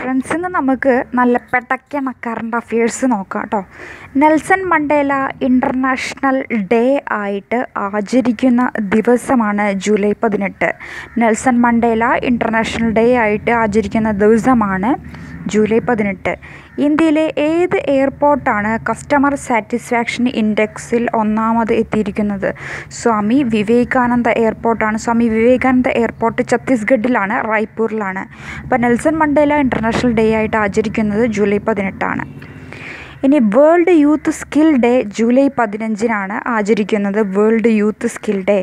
Friends, ഇന്ന് നമുക്ക് നല്ല പെട്ടക്കണ കറണ്ട് അഫയേഴ്സ് നോക്കാം കേട്ടോ. നെൽസൺ മണ്ടേല ഇൻ്റർനാഷണൽ ഡേ ആയിട്ട് ആചരിക്കുന്ന ദിവസമാണ് July 18. Nelson Mandela international day ആയിട്ട് ആചരിക്കുന്ന ദിവസമാണ് ജൂലൈ 18. ഇന്ത്യയിലെ ഏത് എയർപോർട്ടാണ് കസ്റ്റമർ സാറ്റിസ്ഫാക്ഷൻ ഇൻഡെക്സിൽ ഒന്നാമത് എത്തിയിരിക്കുന്നത്? സ്വാമി വിവേകാനന്ദ എയർപോർട്ടാണ്. സ്വാമി വിവേകാനന്ദ എയർപോർട്ട് ഛത്തീസ്ഗഡിലാണ്, റായ്പൂരിലാണ്. അപ്പോൾ നെൽസൺ മണ്ടേല ഇൻ്റർനാഷണൽ ഡേ ആയിട്ട് ആചരിക്കുന്നത് ജൂലൈ 18. ഇനി world youth skill day July 15 ആചരിക്കുന്നത്. World youth skill day.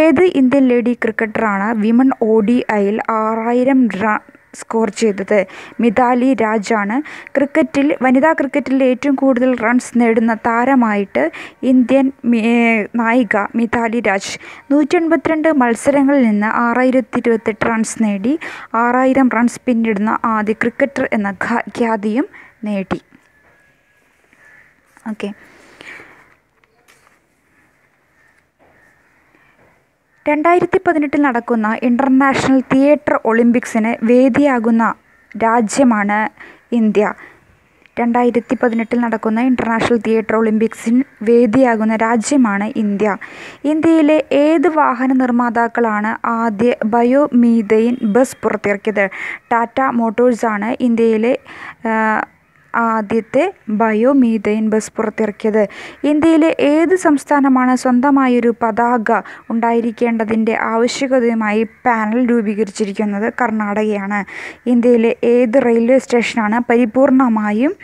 ഏത് ഇന്ത്യൻ ലേഡി ക്രിക്കറ്ററാണ് വിമൺ ODIയിൽ 6000 റൺ സ്കോർ ചെയ്തത്? മിതാലി രാജാണ്. വനിതാ ക്രിക്കറ്റിൽ ഏറ്റവും കൂടുതൽ റൺസ് നേടുന്ന താരമായിട്ട് ഇന്ത്യൻ നായിക മിതാലി രാജ്. 182 മത്സരങ്ങളിൽ നിന്ന് 6028 റൺസ് നേടി 6000 റൺസ് പിന്നിടുന്ന ആദ്യ ക്രിക്കറ്റർ എന്ന ഖ്യാതിയും നേടി. ഓക്കെ, 2018 നടക്കുന്ന ഇൻ്റർനാഷണൽ തിയേറ്റർ ഒളിമ്പിക്സിന് വേദിയാകുന്ന രാജ്യമാണ് ഇന്ത്യ. 2018 നടക്കുന്ന ഇൻ്റർനാഷണൽ തിയേറ്റർ ഒളിമ്പിക്സിന് വേദിയാകുന്ന രാജ്യമാണ് ഇന്ത്യ. ഇന്ത്യയിലെ ഏത് വാഹന നിർമ്മാതാക്കളാണ് ആദ്യ ബയോമീഥെയ്ൻ ബസ് പുറത്തിറക്കിയത്? ടാറ്റ മോട്ടോഴ്സാണ് ഇന്ത്യയിലെ ആദ്യത്തെ ബയോമീഥെയ്ൻ ബസ് പുറത്തിറക്കിയത്. ഇന്ത്യയിലെ ഏത് സംസ്ഥാനമാണ് സ്വന്തമായൊരു പതാക ഉണ്ടായിരിക്കേണ്ടതിൻ്റെ ആവശ്യകതയുമായി പാനൽ രൂപീകരിച്ചിരിക്കുന്നത്? കർണാടകയാണ്. ഇന്ത്യയിലെ ഏത് റെയിൽവേ സ്റ്റേഷനാണ് പരിപൂർണമായും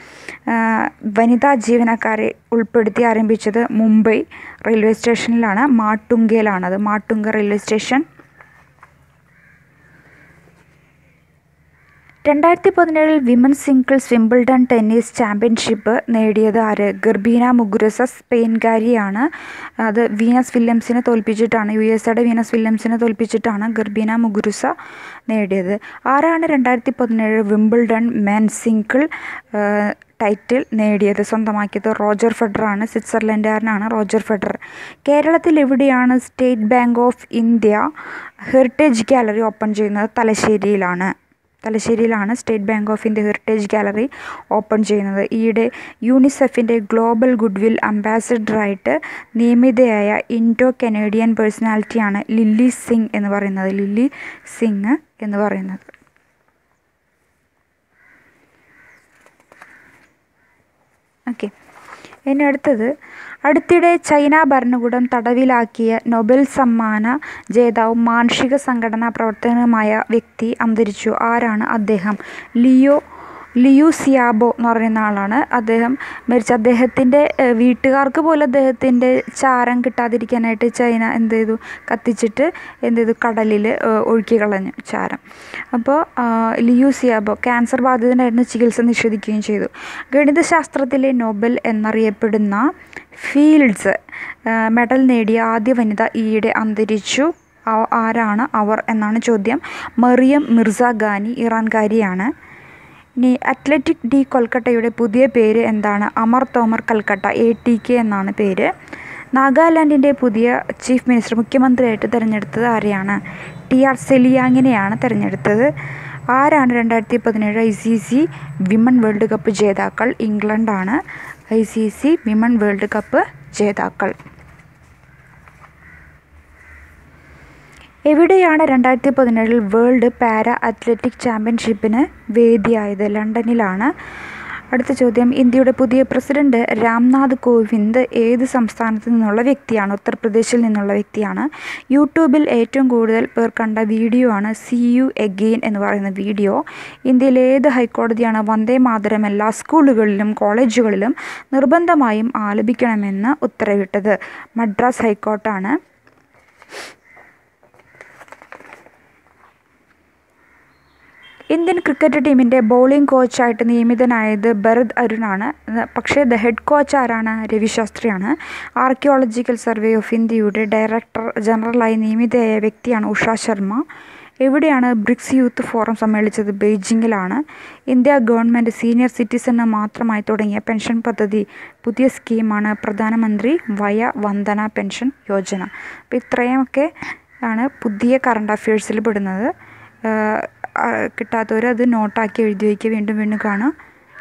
വനിതാ ജീവനക്കാരെ ഉൾപ്പെടുത്തി ആരംഭിച്ചത്? മുംബൈ റെയിൽവേ സ്റ്റേഷനിലാണ്, മാട്ടുങ്കയിലാണത്. Matunga railway station. 2017 women's singles Wimbledon tennis championship നേടിയത് ആര്? ഗർബീന മുഗുരുസ, സ്പെയിൻകാരിയാണ്. അത് വീനസ് വില്യംസിനെ തോൽപ്പിച്ചിട്ടാണ്, USA വീനസ് വില്യംസിനെ തോൽപ്പിച്ചിട്ടാണ് ഗർബീന മുഗുരുസ നേടിയത്. ആരാണ് 2017 വിംബിൾഡൺ മെൻ സിംഗിൾ ടൈറ്റിൽ നേടിയത്, സ്വന്തമാക്കിയത്? റോജർ ഫെഡറാണ്. സ്വിറ്റ്സർലൻഡുകാരനാണ് റോജർ ഫെഡറർ. കേരളത്തിൽ എവിടെയാണ് state bank of India heritage gallery open ചെയ്യുന്നത്? തലശ്ശേരിയിലാണ് state bank of India heritage gallery open ചെയ്യുന്നത്. ഈയിടെ യൂണിസെഫിൻ്റെ ഗ്ലോബൽ ഗുഡ്വിൽ അംബാസഡറായിട്ട് നിയമിതയായ ഇൻഡോ കനേഡിയൻ പേഴ്സണാലിറ്റിയാണ് ലില്ലി സിംഗ് എന്ന് പറയുന്നത്. ഓക്കെ, ഇനി അടുത്തിടെ ചൈന ഭരണകൂടം തടവിലാക്കിയ നൊബേൽ സമ്മാന ജേതാവും മാനുഷിക സംഘടനാ പ്രവർത്തകനുമായ വ്യക്തി അന്തരിച്ചു. ആരാണ് അദ്ദേഹം? ലിയു സിയാബോ എന്ന് പറയുന്ന ആളാണ്. അദ്ദേഹം മരിച്ച അദ്ദേഹത്തിൻ്റെ വീട്ടുകാർക്ക് പോലും അദ്ദേഹത്തിൻ്റെ ചാരം കിട്ടാതിരിക്കാനായിട്ട് ചൈന കത്തിച്ചിട്ട് കടലിൽ ഒഴുക്കി കളഞ്ഞു ചാരം. അപ്പോൾ ലിയു സിയാബോ ക്യാൻസർ ബാധിതനായിരുന്നു, ചികിത്സ നിഷേധിക്കുകയും ചെയ്തു. ഗണിതശാസ്ത്രത്തിലെ നൊബേൽ എന്നറിയപ്പെടുന്ന ഫീൽഡ്സ് മെഡൽ നേടിയ ആദ്യ വനിത ഈയിടെ അന്തരിച്ചു. ആരാണ് അവർ എന്നാണ് ചോദ്യം. മറിയം മിർസാഖാനി, ഇറാൻകാരിയാണ്. ഇനി അത്ലറ്റിക് ഡി കൊൽക്കട്ടയുടെ പുതിയ പേര് എന്താണ്? അമർ തോമർ കൽക്കട്ട, ATK എന്നാണ് പേര്. നാഗാലാൻഡിൻ്റെ പുതിയ ചീഫ് മിനിസ്റ്റർ, മുഖ്യമന്ത്രിയായിട്ട് തിരഞ്ഞെടുത്തത് ആരെയാണ്? TR സെലിയാങ്ങിനെയാണ് തിരഞ്ഞെടുത്തത്. ആരാണ് 2017 ICC വിമൺ വേൾഡ് കപ്പ് ജേതാക്കൾ? ഇംഗ്ലണ്ടാണ് ICC വിമൺ വേൾഡ് കപ്പ് ജേതാക്കൾ. എവിടെയാണ് 2017 വേൾഡ് പാരാ അത്ലറ്റിക് ചാമ്പ്യൻഷിപ്പിന് വേദിയായത്? ലണ്ടനിലാണ്. അടുത്ത ചോദ്യം, ഇന്ത്യയുടെ പുതിയ പ്രസിഡന്റ് രാംനാഥ് കോവിന്ദ് ഏത് സംസ്ഥാനത്ത് നിന്നുള്ള വ്യക്തിയാണ്? ഉത്തർപ്രദേശിൽ നിന്നുള്ള വ്യക്തിയാണ്. യൂട്യൂബിൽ ഏറ്റവും കൂടുതൽ പേർ കണ്ട വീഡിയോ ആണ് See You Again എന്ന് പറയുന്ന വീഡിയോ. ഇന്ത്യയിലെ ഏത് ഹൈക്കോടതിയാണ് വന്ദേ മാതരം എല്ലാ സ്കൂളുകളിലും കോളേജുകളിലും നിർബന്ധമായും ആലപിക്കണമെന്ന് ഉത്തരവിട്ടത്? മദ്രാസ് ഹൈക്കോർട്ടാണ്. ഇന്ത്യൻ ക്രിക്കറ്റ് ടീമിൻ്റെ ബൗളിംഗ് കോച്ചായിട്ട് നിയമിതനായത് ഭരത് അരുണാണ്. പക്ഷേ ഹെഡ് കോച്ച് ആരാണ്? രവി ശാസ്ത്രിയാണ്. ആർക്കിയോളജിക്കൽ സർവേ ഓഫ് ഇന്ത്യയുടെ ഡയറക്ടർ ജനറലായി നിയമിതയായ വ്യക്തിയാണ് ഉഷ ശർമ്മ. എവിടെയാണ് ബ്രിക്സ് യൂത്ത് ഫോറം സമ്മേളിച്ചത്? ബെയ്ജിങ്ങിലാണ്. ഇന്ത്യ ഗവൺമെൻറ് സീനിയർ സിറ്റിസന് മാത്രമായി തുടങ്ങിയ പെൻഷൻ പദ്ധതി പുതിയ സ്കീമാണ് പ്രധാനമന്ത്രി വയ വന്ദന പെൻഷൻ യോജന. അപ്പോൾ ഇത്രയുമൊക്കെ ആണ് പുതിയ കറണ്ട് അഫയേഴ്സിൽ പെടുന്നത്. കിട്ടാത്തവർ അത് നോട്ടാക്കി എഴുതി വയ്ക്കുക. വീണ്ടും വീണ്ടും കാണുക.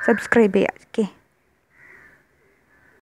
സബ്സ്ക്രൈബ് ചെയ്യുക. ഓക്കെ.